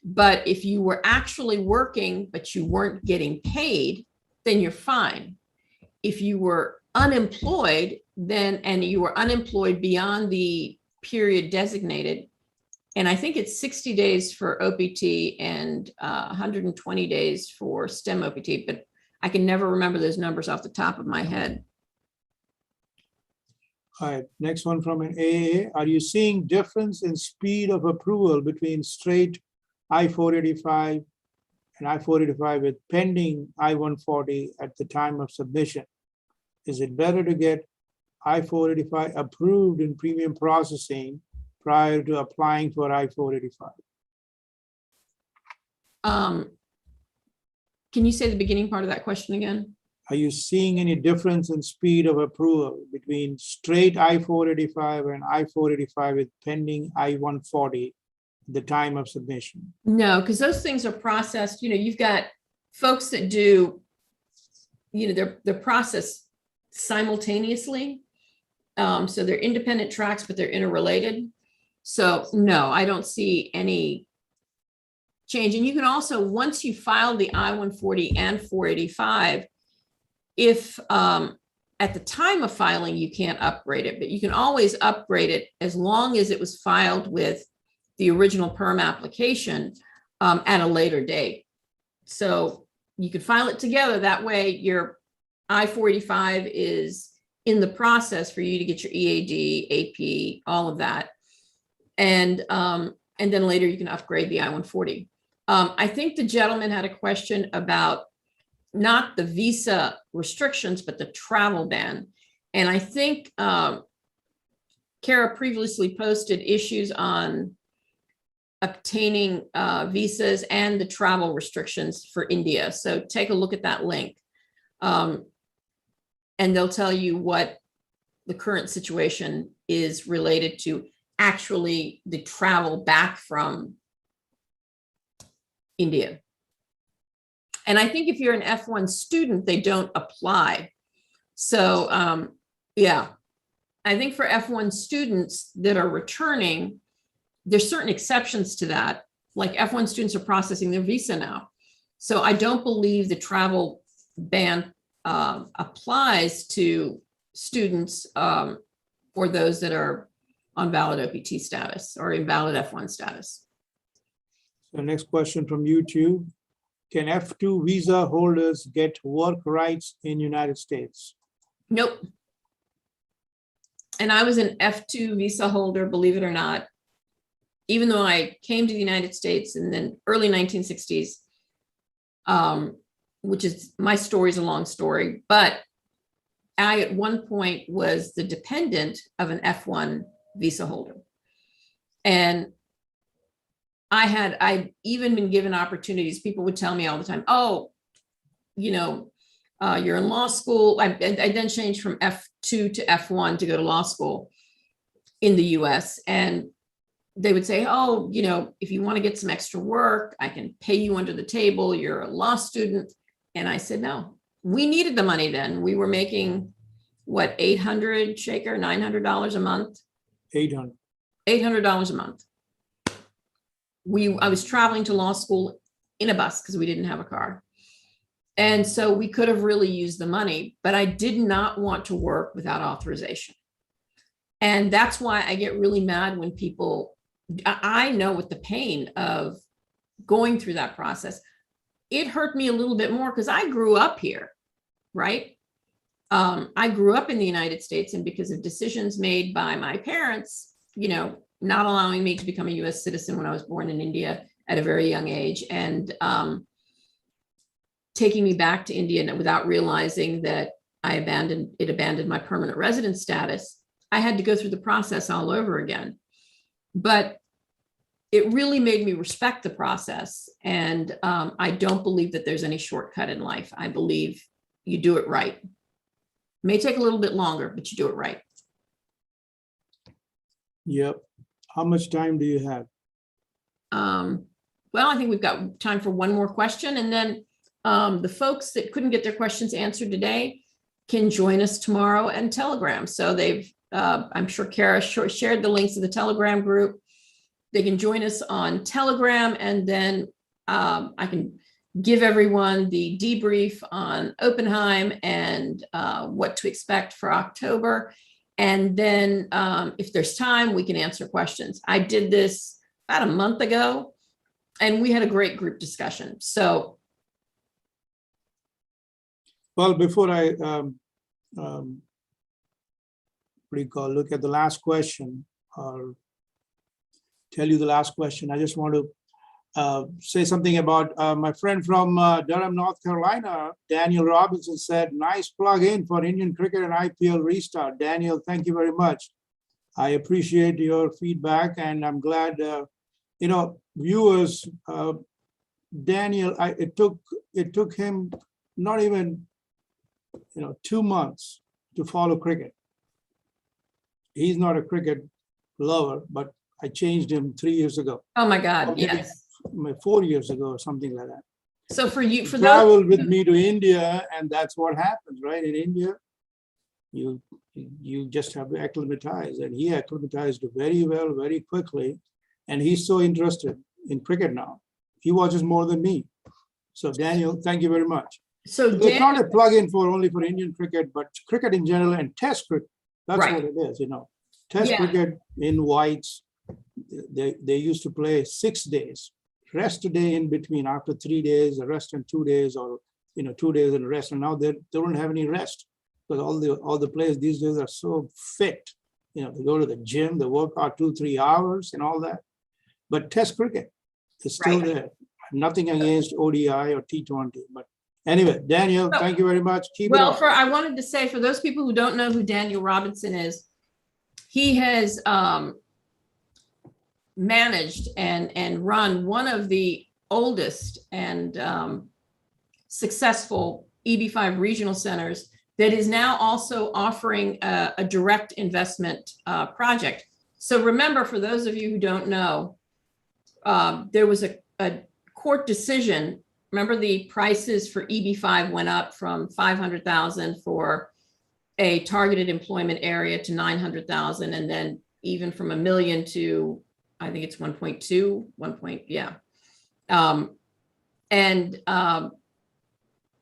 But if you were actually working, but you weren't getting paid, then you're fine. If you were unemployed, and you were unemployed beyond the period designated, and I think it's 60 days for OPT and 120 days for STEM OPT, but I can never remember those numbers off the top of my head. All right, next one from an AA. Are you seeing difference in speed of approval between straight I-485 and I-485 with pending I-140 at the time of submission? Is it better to get I-485 approved in premium processing prior to applying for I-485? Can you say the beginning part of that question again? Are you seeing any difference in speed of approval between straight I-485 and I-485 with pending I-140 at the time of submission? No, because those things are processed. You've got folks that do, they're processed simultaneously. So they're independent tracks, but they're interrelated. So no, I don't see any change. And you can also, once you file the I-140 and 485, if at the time of filing, you can't upgrade it, but you can always upgrade it as long as it was filed with the original perm application at a later date. So you could file it together. That way your I-485 is in the process for you to get your EAD, AP, all of that. And then later you can upgrade the I-140. I think the gentleman had a question about not the visa restrictions, but the travel ban. And I think Kara previously posted issues on obtaining visas and the travel restrictions for India. So take a look at that link. And they'll tell you what the current situation is related to actually the travel back from India. And I think if you're an F1 student, they don't apply. So yeah, I think for F1 students that are returning, there's certain exceptions to that. Like F1 students are processing their visa now. So I don't believe the travel ban applies to students or those that are on valid OPT status or invalid F1 status. So next question from YouTube. Can F2 visa holders get work rights in United States? Nope. And I was an F2 visa holder, believe it or not, even though I came to the United States in the early 1960s, which is, my story's a long story, but I at one point was the dependent of an F1 visa holder. And I'd even been given opportunities. People would tell me all the time, oh, you're in law school. I then changed from F2 to F1 to go to law school in the US. And they would say, oh, if you want to get some extra work, I can pay you under the table. You're a law student. And I said, no, we needed the money then. We were making what, 800 shaker, $900 a month? 800. $800 a month. I was traveling to law school in a bus because we didn't have a car. And so we could have really used the money, but I did not want to work without authorization. And that's why I get really mad when people, I know what the pain of going through that process. It hurt me a little bit more because I grew up here, right? I grew up in the United States, and because of decisions made by my parents, not allowing me to become a US citizen when I was born in India at a very young age, and taking me back to India without realizing that it abandoned my permanent resident status. I had to go through the process all over again. But it really made me respect the process. And I don't believe that there's any shortcut in life. I believe you do it right. It may take a little bit longer, but you do it right. Yep. How much time do you have? Well, I think we've got time for one more question. And then the folks that couldn't get their questions answered today can join us tomorrow and Telegram. So I'm sure Kara shared the links to the Telegram group. They can join us on Telegram, and then I can give everyone the debrief on Oppenheim and what to expect for October. And then if there's time, we can answer questions. I did this about a month ago, and we had a great group discussion. So. Well, before I look at the last question, or tell you the last question, I just want to say something about my friend from Durham, North Carolina, Daniel Robinson, said, nice plug-in for Indian cricket and IPL restart. Daniel, thank you very much. I appreciate your feedback, and I'm glad, viewers, Daniel, it took him not even 2 months to follow cricket. He's not a cricket lover, but I changed him 3 years ago. Oh my God, yes. 4 years ago or something like that. So for you, for travel those with me to India, and that's what happens, right? In India, you just have to acclimatize, and he acclimatized very well, very quickly, and he's so interested in cricket now. He watches more than me. So Daniel, thank you very much. So it's not a plug-in only for Indian cricket, but cricket in general and Test cricket. That's right. what it is, Test cricket in whites. They used to play 6 days, rest a day in between. After 3 days, a rest in 2 days, or 2 days and rest. And now they don't have any rest, because all the players these days are so fit. They go to the gym, they work out 2-3 hours and all that. But Test cricket is still there. Nothing against ODI or T20, but anyway, Daniel, thank you very much. Keep it up. I wanted to say, for those people who don't know who Daniel Robinson is, he has managed and run one of the oldest and successful EB5 regional centers that is now also offering a direct investment project. So remember, for those of you who don't know, there was a court decision. Remember, the prices for EB5 went up from 500,000 for a targeted employment area to 900,000, and then even from $1 million to, I think it's 1.2, yeah.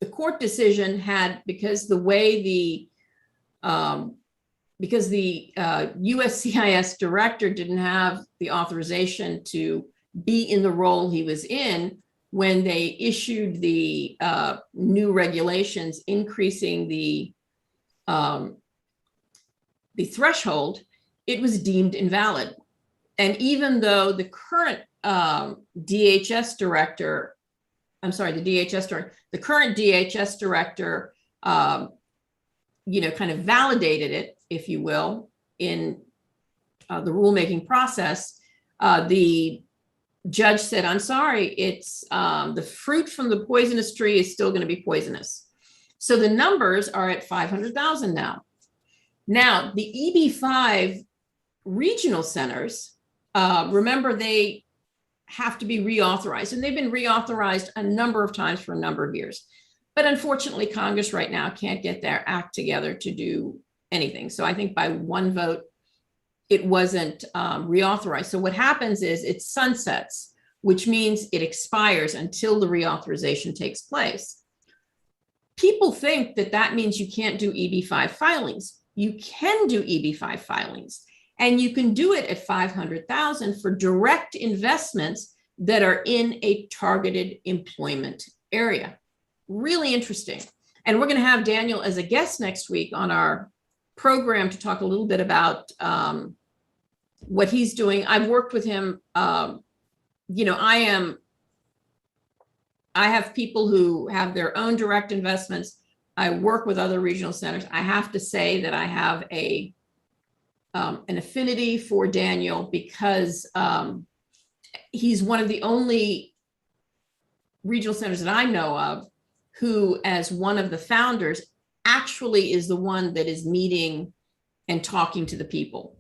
The court decision had, because the USCIS director didn't have the authorization to be in the role he was in when they issued the new regulations increasing the threshold. It was deemed invalid. And even though the current DHS director, the current DHS director, kind of validated it, if you will, in the rulemaking process, the judge said, I'm sorry, it's the fruit from the poisonous tree is still going to be poisonous. So the numbers are at 500,000 now. Now, the EB5 regional centers, remember, they have to be reauthorized, and they've been reauthorized a number of times for a number of years. But unfortunately, Congress right now can't get their act together to do anything. So I think by one vote, it wasn't reauthorized. So what happens is it sunsets, which means it expires until the reauthorization takes place. People think that that means you can't do EB5 filings. You can do EB5 filings, and you can do it at 500,000 for direct investments that are in a targeted employment area. Really interesting. And we're going to have Daniel as a guest next week on our program to talk a little bit about what he's doing. I've worked with him. I have people who have their own direct investments. I work with other regional centers. I have to say that I have an affinity for Daniel because he's one of the only regional centers that I know of who, as one of the founders, actually is the one that is meeting and talking to the people.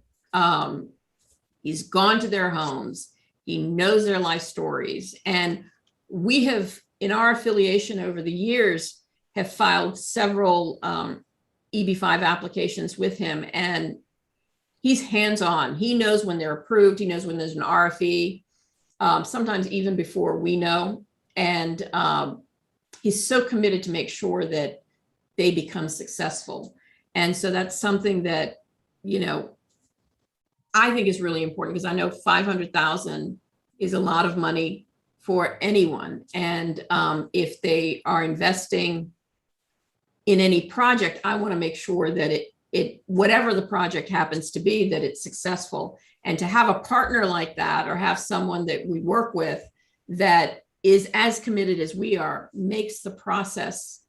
He's gone to their homes. He knows their life stories. And we have, in our affiliation over the years, have filed several EB5 applications with him. And he's hands-on. He knows when they're approved. He knows when there's an RFE, sometimes even before we know. And he's so committed to make sure that they become successful. And so that's something that, I think is really important, because I know 500,000 is a lot of money for anyone. And if they are investing in any project, I want to make sure that it whatever the project happens to be, that it's successful. And to have a partner like that, or have someone that we work with that is as committed as we are, makes the process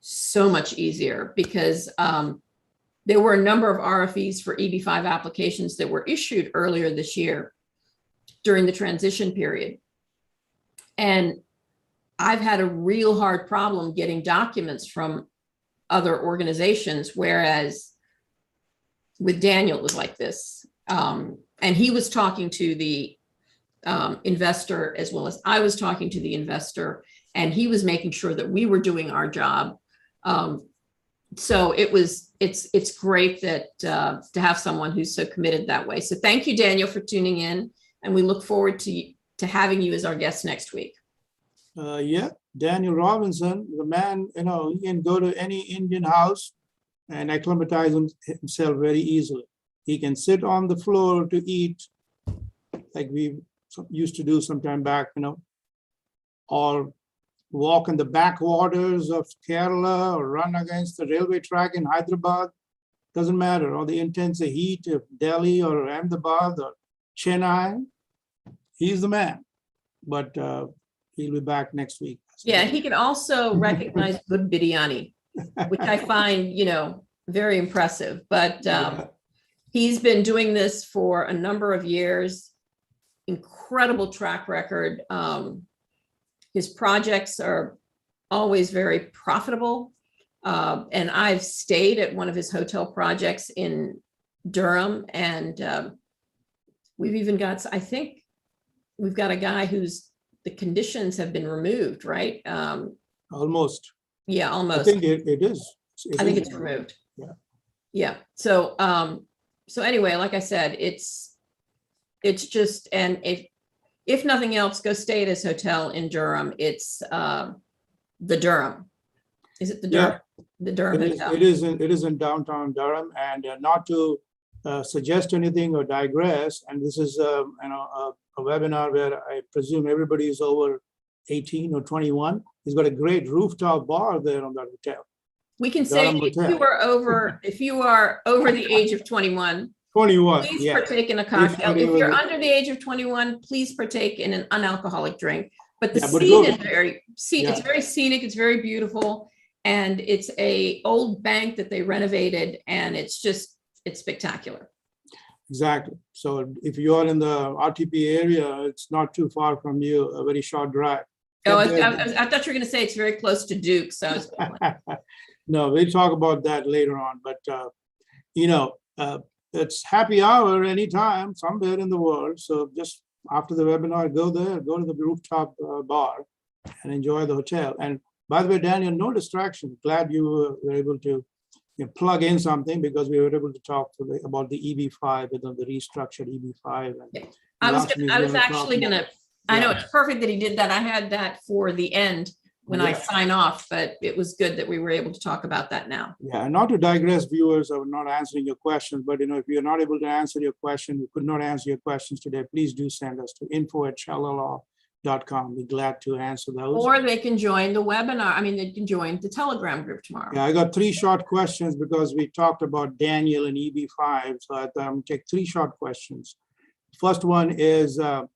so much easier, because there were a number of RFEs for EB5 applications that were issued earlier this year during the transition period. And I've had a real hard problem getting documents from other organizations, whereas with Daniel, it was like this. And he was talking to the investor as well as I was talking to the investor, and he was making sure that we were doing our job. So it's great that to have someone who's so committed that way. So thank you, Daniel, for tuning in, and we look forward to having you as our guest next week. Yeah, Daniel Robinson, the man, he can go to any Indian house and acclimatize himself very easily. He can sit on the floor to eat, like we used to do some time back, or walk in the backwaters of Kerala, or run against the railway track in Hyderabad. Doesn't matter, or the intense heat of Delhi or Ahmedabad or Chennai. He's the man. But he'll be back next week. Yeah, he can also recognize good biryani, which I find, very impressive. But he's been doing this for a number of years. Incredible track record. His projects are always very profitable. And I've stayed at one of his hotel projects in Durham. And we've even got, I think we've got a guy who's, the conditions have been removed, right? Almost. Yeah, almost. I think it is. I think it's removed. Yeah. Yeah. So, so anyway, like I said, it's just, and if nothing else, go stay at his hotel in Durham. It's the Durham. Is it the Durham? Yeah, the Durham Hotel. It is in downtown Durham, and not to suggest anything or digress. And this is a webinar where I presume everybody is over 18 or 21. He's got a great rooftop bar there on that hotel. We can say if you are over the age of 21, 21, please yeah. partake in a cocktail. If you're under the age of 21, please partake in an unalcoholic drink. But the scene is it's very scenic, it's very beautiful, and it's a old bank that they renovated, and it's spectacular. Exactly. So if you are in the RTP area, it's not too far from you, a very short drive. Oh, I thought you were going to say it's very close to Duke. So no, we'll talk about that later on. But, it's happy hour anytime, somewhere in the world. So just after the webinar, go there, go to the rooftop bar and enjoy the hotel. And by the way, Daniel, no distraction. Glad you were able to plug in something because we were able to talk about the EB5 and the restructured EB5. And I was actually going to, I know it's perfect that he did that. I had that for the end when I sign off, but it was good that we were able to talk about that now. Yeah, and not to digress, viewers, of not answering your questions, but if you're not able to answer your question, we could not answer your questions today, please do send us to info@shallalaw.com. We're glad to answer those. Or they can join the webinar. I mean, they can join the Telegram group tomorrow. Yeah, I got 3 short questions because we talked about Daniel and EB5. So I'm going to take 3 short questions. First one is from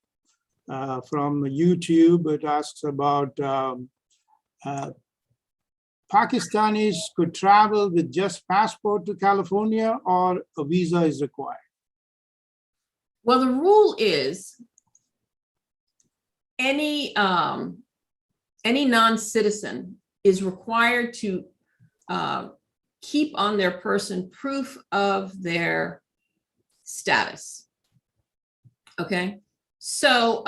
YouTube. It asks about Pakistanis could travel with just passport to California, or a visa is required? Well, the rule is any non-citizen is required to keep on their person proof of their status. Okay, so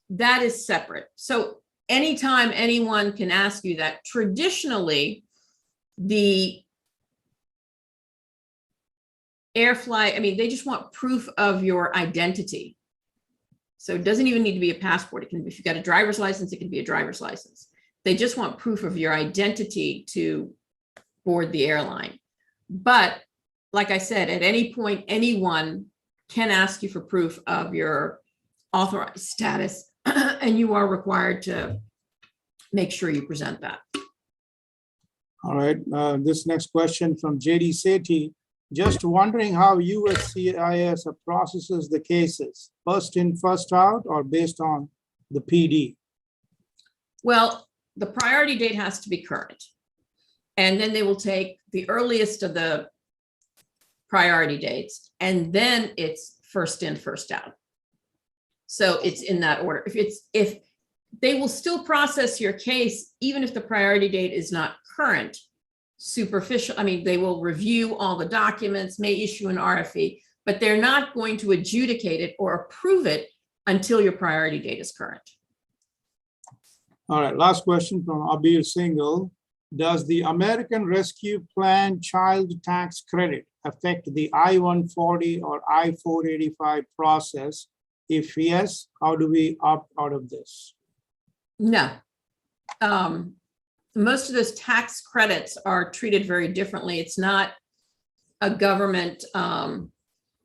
that is separate. So anytime anyone can ask you that, traditionally, the air flight, I mean, they just want proof of your identity. So it doesn't even need to be a passport. It can, if you've got a driver's license, it can be a driver's license. They just want proof of your identity to board the airline. But like I said, at any point, anyone can ask you for proof of your authorized status, and you are required to make sure you present that. All right. This next question from JD Sethi. Just wondering how USCIS processes the cases, first in, first out, or based on the PD? Well, the priority date has to be current. And then they will take the earliest of the priority dates, and then it's first in, first out. So it's in that order. If they will still process your case, even if the priority date is not current, superficial, I mean, they will review all the documents, may issue an RFE, but they're not going to adjudicate it or approve it until your priority date is current. All right, last question from Abir Singhal. Does the American Rescue Plan child tax credit affect the I-140 or I-485 process? If yes, how do we opt out of this? No. Most of those tax credits are treated very differently. It's not a government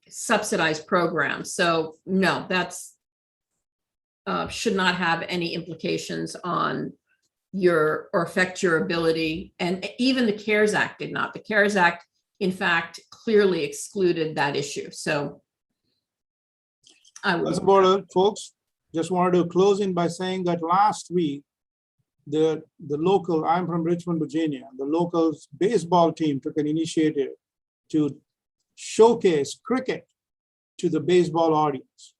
subsidized program. So no, that's should not have any implications on your or affect your ability. And even the CARES Act did not. The CARES Act, in fact, clearly excluded that issue. So that's about it, folks. Just wanted to close in by saying that last week, the local, I'm from Richmond, Virginia, the local baseball team took an initiative to showcase cricket to the baseball audience.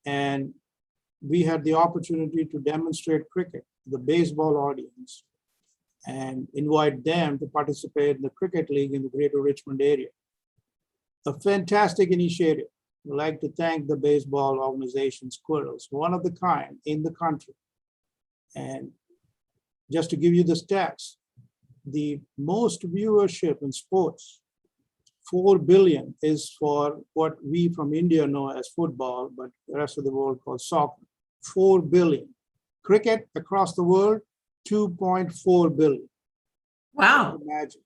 And we had the opportunity to demonstrate cricket to the baseball audience and invite them to participate in the cricket league in the greater Richmond area. A fantastic initiative. I'd like to thank the baseball organization, Squirrels, one of the kind in the country. And just to give you the stats, the most viewership in sports, 4 billion, is for what we from India know as football, but the rest of the world calls soccer. 4 billion. Cricket across the world, 2.4 billion. Wow. Imagine.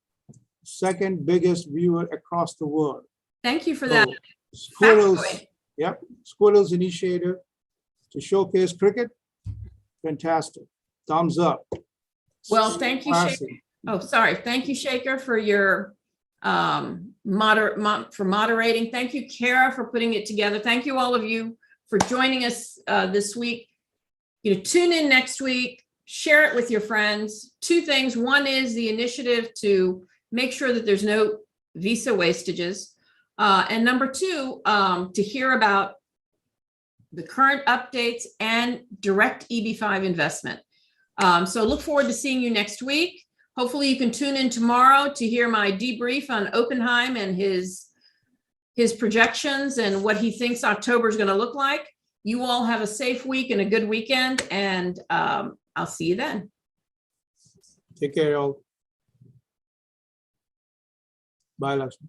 Second biggest viewer across the world. Thank you for that. Squirrels, Yep, Squirrels Initiative to showcase cricket. Fantastic. Thumbs up. Well, thank you, Shaker. Classy. Oh, sorry. Thank you, Shaker, for your moderating. Thank you, Kara, for putting it together. Thank you, all of you, for joining us this week. Tune in next week, share it with your friends. Two things. One is the initiative to make sure that there's no visa wastages. And number two, to hear about the current updates and direct EB5 investment. So look forward to seeing you next week. Hopefully you can tune in tomorrow to hear my debrief on Oppenheim and his projections and what he thinks October is going to look like. You all have a safe week and a good weekend, and I'll see you then. Take care, y'all. Bye, Lakshmi.